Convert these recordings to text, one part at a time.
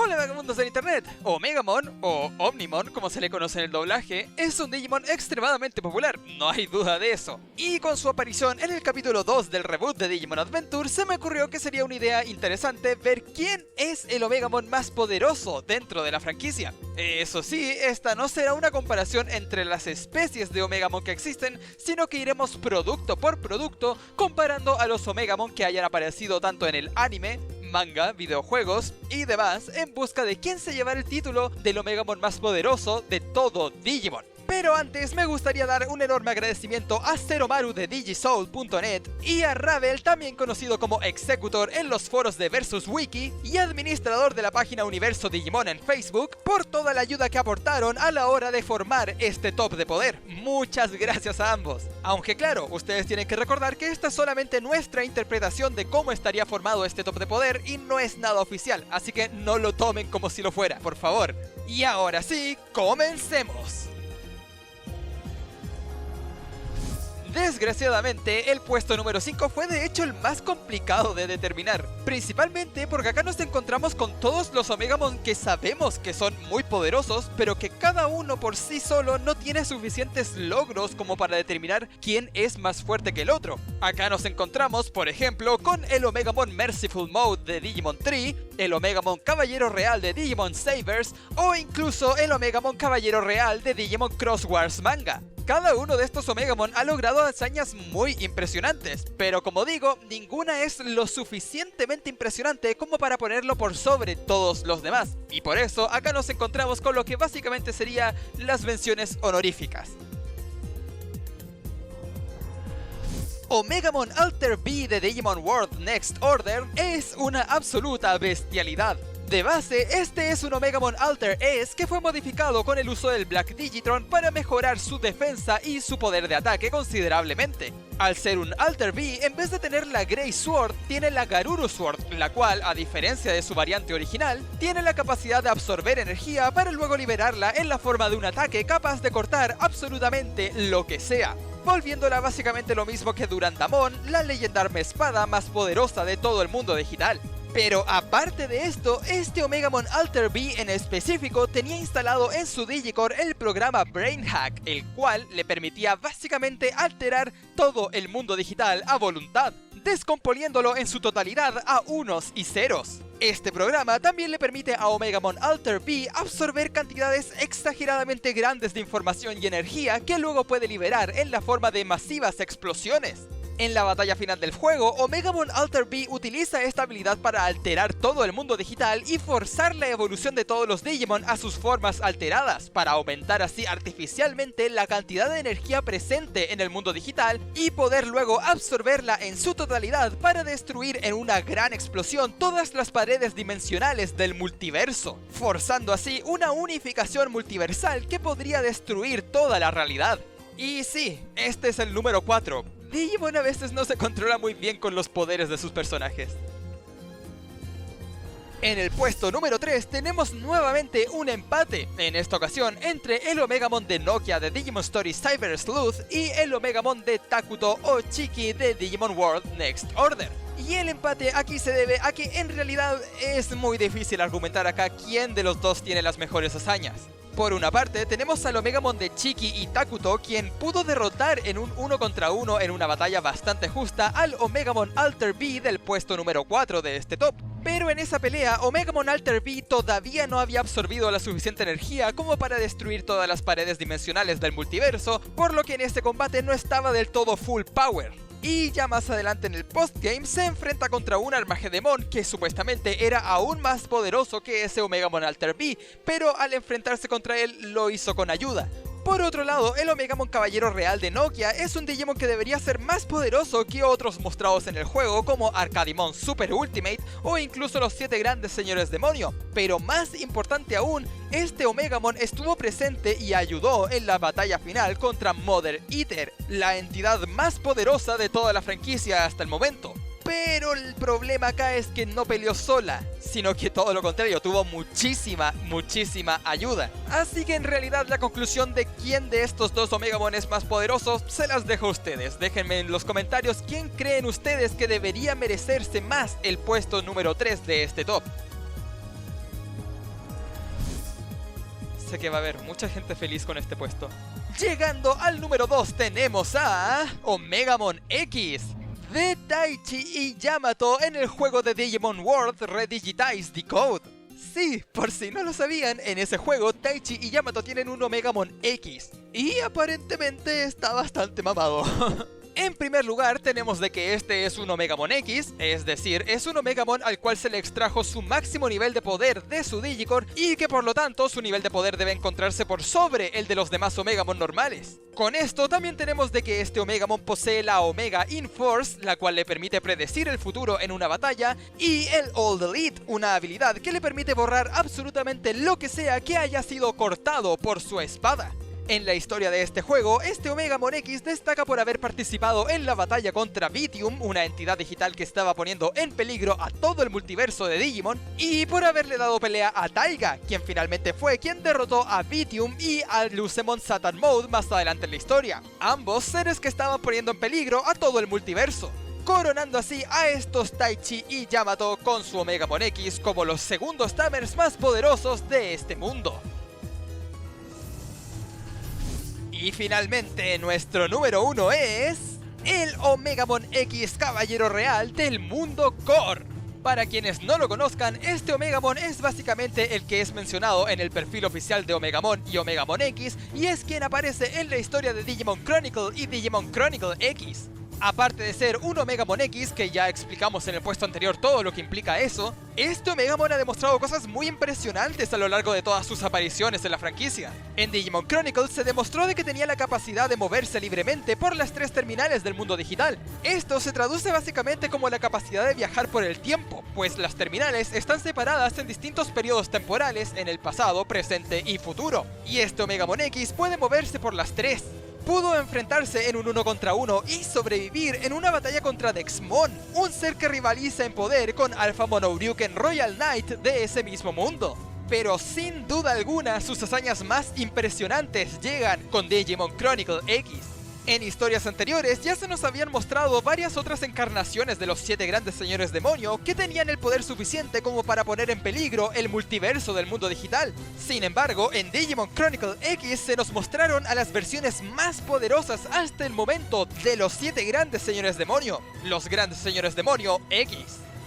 Hola vagabundos del internet, Omegamon, o Omnimon como se le conoce en el doblaje, es un Digimon extremadamente popular, no hay duda de eso. Y con su aparición en el capítulo 2 del reboot de Digimon Adventure, se me ocurrió que sería una idea interesante ver quién es el Omegamon más poderoso dentro de la franquicia. Eso sí, esta no será una comparación entre las especies de Omegamon que existen, sino que iremos producto por producto comparando a los Omegamon que hayan aparecido tanto en el anime, manga, videojuegos y demás en busca de quién se llevará el título del Omegamon más poderoso de todo Digimon. Pero antes me gustaría dar un enorme agradecimiento a Zeromaru de Digisoul.net y a Ravel, también conocido como Executor en los foros de Versus Wiki y administrador de la página Universo Digimon en Facebook, por toda la ayuda que aportaron a la hora de formar este top de poder. Muchas gracias a ambos. Aunque claro, ustedes tienen que recordar que esta es solamente nuestra interpretación de cómo estaría formado este top de poder y no es nada oficial, así que no lo tomen como si lo fuera, por favor. Y ahora sí, comencemos. Desgraciadamente, el puesto número 5 fue de hecho el más complicado de determinar, principalmente porque acá nos encontramos con todos los Omegamon que sabemos que son muy poderosos, pero que cada uno por sí solo no tiene suficientes logros como para determinar quién es más fuerte que el otro. Acá nos encontramos, por ejemplo, con el Omegamon Merciful Mode de Digimon Tree, el Omegamon Caballero Real de Digimon Sabers, o incluso el Omegamon Caballero Real de Digimon Cross Wars Manga. Cada uno de estos Omegamon ha logrado hazañas muy impresionantes, pero como digo, ninguna es lo suficientemente impresionante como para ponerlo por sobre todos los demás. Y por eso acá nos encontramos con lo que básicamente sería las menciones honoríficas. Omegamon Alter B de Digimon World Next Order es una absoluta bestialidad. De base, este es un Omegamon Alter S que fue modificado con el uso del Black Digitron para mejorar su defensa y su poder de ataque considerablemente. Al ser un Alter B, en vez de tener la Grey Sword, tiene la Garuru Sword, la cual, a diferencia de su variante original, tiene la capacidad de absorber energía para luego liberarla en la forma de un ataque capaz de cortar absolutamente lo que sea, volviéndola básicamente lo mismo que Durandamon, la legendarme espada más poderosa de todo el mundo digital. Pero aparte de esto, este Omegamon Alter B en específico tenía instalado en su Digicore el programa Brain Hack, el cual le permitía básicamente alterar todo el mundo digital a voluntad, descomponiéndolo en su totalidad a unos y ceros. Este programa también le permite a Omegamon Alter B absorber cantidades exageradamente grandes de información y energía que luego puede liberar en la forma de masivas explosiones. En la batalla final del juego, Omegamon Alter B utiliza esta habilidad para alterar todo el mundo digital y forzar la evolución de todos los Digimon a sus formas alteradas, para aumentar así artificialmente la cantidad de energía presente en el mundo digital y poder luego absorberla en su totalidad para destruir en una gran explosión todas las paredes dimensionales del multiverso, forzando así una unificación multiversal que podría destruir toda la realidad. Y sí, este es el número 4. Digimon a veces no se controla muy bien con los poderes de sus personajes. En el puesto número 3 tenemos nuevamente un empate, en esta ocasión entre el Omegamon de Nokia de Digimon Story Cyber Sleuth y el Omegamon de Takuto o Chiki de Digimon World Next Order. Y el empate aquí se debe a que en realidad es muy difícil argumentar acá quién de los dos tiene las mejores hazañas. Por una parte, tenemos al Omegamon de Chiki y Takuto, quien pudo derrotar en un 1 contra 1 en una batalla bastante justa al Omegamon Alter B del puesto número 4 de este top. Pero en esa pelea, Omegamon Alter B todavía no había absorbido la suficiente energía como para destruir todas las paredes dimensionales del multiverso, por lo que en este combate no estaba del todo full power. Y ya más adelante en el postgame se enfrenta contra un Armagedemon que supuestamente era aún más poderoso que ese Omegamon Alter B, pero al enfrentarse contra él lo hizo con ayuda. Por otro lado, el Omegamon Caballero Real de Nokia es un Digimon que debería ser más poderoso que otros mostrados en el juego como Arcadimon Super Ultimate o incluso los 7 grandes señores demonio, pero más importante aún, este Omegamon estuvo presente y ayudó en la batalla final contra Mother Eater, la entidad más poderosa de toda la franquicia hasta el momento. Pero el problema acá es que no peleó sola, sino que todo lo contrario, tuvo muchísima ayuda. Así que en realidad la conclusión de quién de estos dos Omegamon es más poderoso se las dejo a ustedes. Déjenme en los comentarios quién creen ustedes que debería merecerse más el puesto número 3 de este top. sé que va a haber mucha gente feliz con este puesto. Llegando al número 2 tenemos a Omegamon X, de Taichi y Yamato en el juego de Digimon World Redigitize Decode. Sí, por si no lo sabían, en ese juego Taichi y Yamato tienen un Omegamon X, y aparentemente está bastante mamado. En primer lugar, tenemos de que este es un Omegamon X, es decir, es un Omegamon al cual se le extrajo su máximo nivel de poder de su Digicore y que por lo tanto su nivel de poder debe encontrarse por sobre el de los demás Omegamon normales. Con esto también tenemos de que este Omegamon posee la Omega Inforce, la cual le permite predecir el futuro en una batalla, y el All Delete, una habilidad que le permite borrar absolutamente lo que sea que haya sido cortado por su espada. En la historia de este juego, este Omegamon X destaca por haber participado en la batalla contra Vitium, una entidad digital que estaba poniendo en peligro a todo el multiverso de Digimon, y por haberle dado pelea a Taiga, quien finalmente fue quien derrotó a Vitium y a Lucemon Satan Mode más adelante en la historia, ambos seres que estaban poniendo en peligro a todo el multiverso, coronando así a estos Taichi y Yamato con su Omegamon X como los segundos Tamers más poderosos de este mundo. Y finalmente, nuestro número 1 es el Omegamon X Caballero Real del Mundo Core. Para quienes no lo conozcan, este Omegamon es básicamente el que es mencionado en el perfil oficial de Omegamon y Omegamon X, y es quien aparece en la historia de Digimon Chronicle y Digimon Chronicle X. Aparte de ser un Omegamon X, que ya explicamos en el puesto anterior todo lo que implica eso, este Omegamon ha demostrado cosas muy impresionantes a lo largo de todas sus apariciones en la franquicia. En Digimon Chronicles se demostró de que tenía la capacidad de moverse libremente por las 3 terminales del mundo digital. Esto se traduce básicamente como la capacidad de viajar por el tiempo, pues las terminales están separadas en distintos periodos temporales en el pasado, presente y futuro, y este Omegamon X puede moverse por las 3. Pudo enfrentarse en un 1 contra 1 y sobrevivir en una batalla contra Dexmon, un ser que rivaliza en poder con Alphamon Ouryuken Royal Knight de ese mismo mundo. Pero sin duda alguna, sus hazañas más impresionantes llegan con Digimon Chronicle X. En historias anteriores ya se nos habían mostrado varias otras encarnaciones de los 7 grandes señores demonio que tenían el poder suficiente como para poner en peligro el multiverso del mundo digital. Sin embargo, en Digimon Chronicle X se nos mostraron a las versiones más poderosas hasta el momento de los 7 grandes señores demonio, los grandes señores demonio X.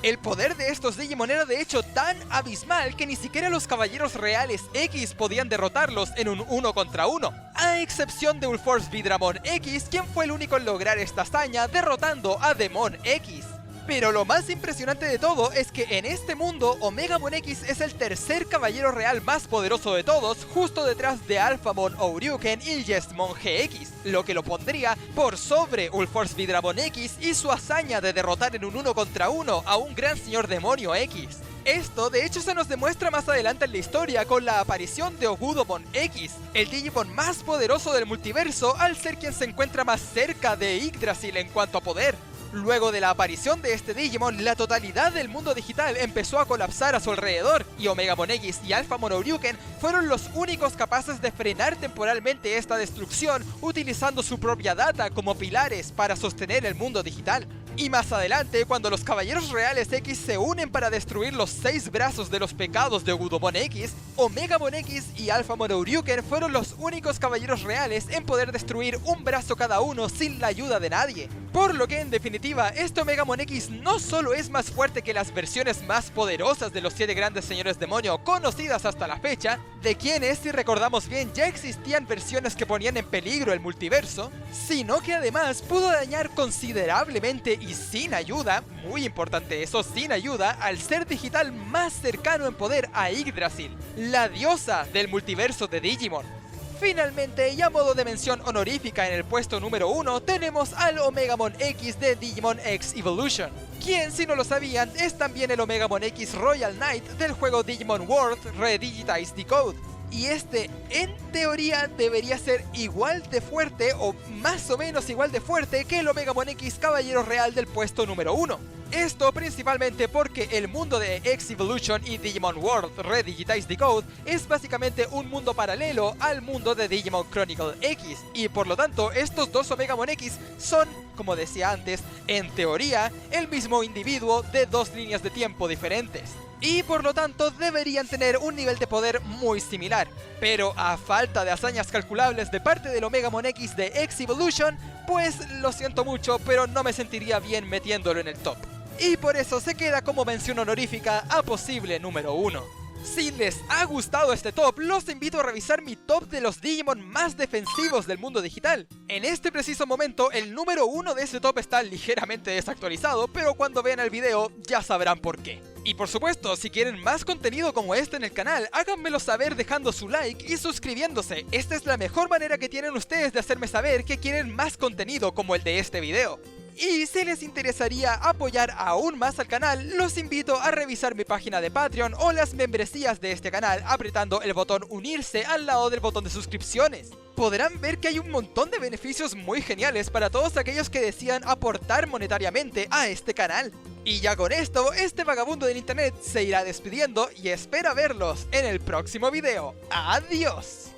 El poder de estos Digimon era de hecho tan abismal que ni siquiera los caballeros reales X podían derrotarlos en un 1 contra 1, a excepción de Ulforce Vidramon X, quien fue el único en lograr esta hazaña derrotando a Demon X. Pero lo más impresionante de todo es que en este mundo, Omegamon X es el tercer caballero real más poderoso de todos, justo detrás de Alphamon Ouryuken y Jesmon GX, lo que lo pondría por sobre Ulforce Vidramon X y su hazaña de derrotar en un 1 contra 1 a un gran señor demonio X. Esto de hecho se nos demuestra más adelante en la historia con la aparición de Ogudomon X, el Digimon más poderoso del multiverso al ser quien se encuentra más cerca de Yggdrasil en cuanto a poder. Luego de la aparición de este Digimon, la totalidad del mundo digital empezó a colapsar a su alrededor, y Omegamon X y Alphamon Ouryuken fueron los únicos capaces de frenar temporalmente esta destrucción utilizando su propia data como pilares para sostener el mundo digital. Y más adelante, cuando los Caballeros Reales X se unen para destruir los 6 brazos de los pecados de Ogudomon X, Omegamon X y Alphamon Ouryuken fueron los únicos Caballeros Reales en poder destruir un brazo cada uno sin la ayuda de nadie. Por lo que en definitiva, este Omegamon X no solo es más fuerte que las versiones más poderosas de los 7 grandes señores demonio conocidas hasta la fecha, de quienes, si recordamos bien, ya existían versiones que ponían en peligro el multiverso, sino que además pudo dañar considerablemente y sin ayuda, muy importante eso, sin ayuda, al ser digital más cercano en poder a Yggdrasil, la diosa del multiverso de Digimon. Finalmente, y a modo de mención honorífica en el puesto número 1, tenemos al Omegamon X de Digimon X Evolution, quien, si no lo sabían, es también el Omegamon X Royal Knight del juego Digimon World Redigitize Decode. Y este, en teoría, debería ser igual de fuerte o más o menos igual de fuerte que el Omegamon X Caballero Real del puesto número 1. Esto principalmente porque el mundo de X Evolution y Digimon World Redigitize Decode es básicamente un mundo paralelo al mundo de Digimon Chronicle X, y por lo tanto estos dos Omegamon X son, como decía antes, en teoría, el mismo individuo de 2 líneas de tiempo diferentes. y por lo tanto deberían tener un nivel de poder muy similar. Pero a falta de hazañas calculables de parte del Omegamon X de X Evolution, pues lo siento mucho, pero no me sentiría bien metiéndolo en el top. Y por eso se queda como mención honorífica a posible número 1. Si les ha gustado este top, los invito a revisar mi top de los Digimon más defensivos del mundo digital. En este preciso momento, el número 1 de este top está ligeramente desactualizado, pero cuando vean el video ya sabrán por qué. Y por supuesto, si quieren más contenido como este en el canal, háganmelo saber dejando su like y suscribiéndose. Esta es la mejor manera que tienen ustedes de hacerme saber que quieren más contenido como el de este video. Y si les interesaría apoyar aún más al canal, los invito a revisar mi página de Patreon o las membresías de este canal apretando el botón unirse al lado del botón de suscripciones. Podrán ver que hay un montón de beneficios muy geniales para todos aquellos que desean aportar monetariamente a este canal. Y ya con esto, este vagabundo del internet se irá despidiendo y espera verlos en el próximo video. ¡Adiós!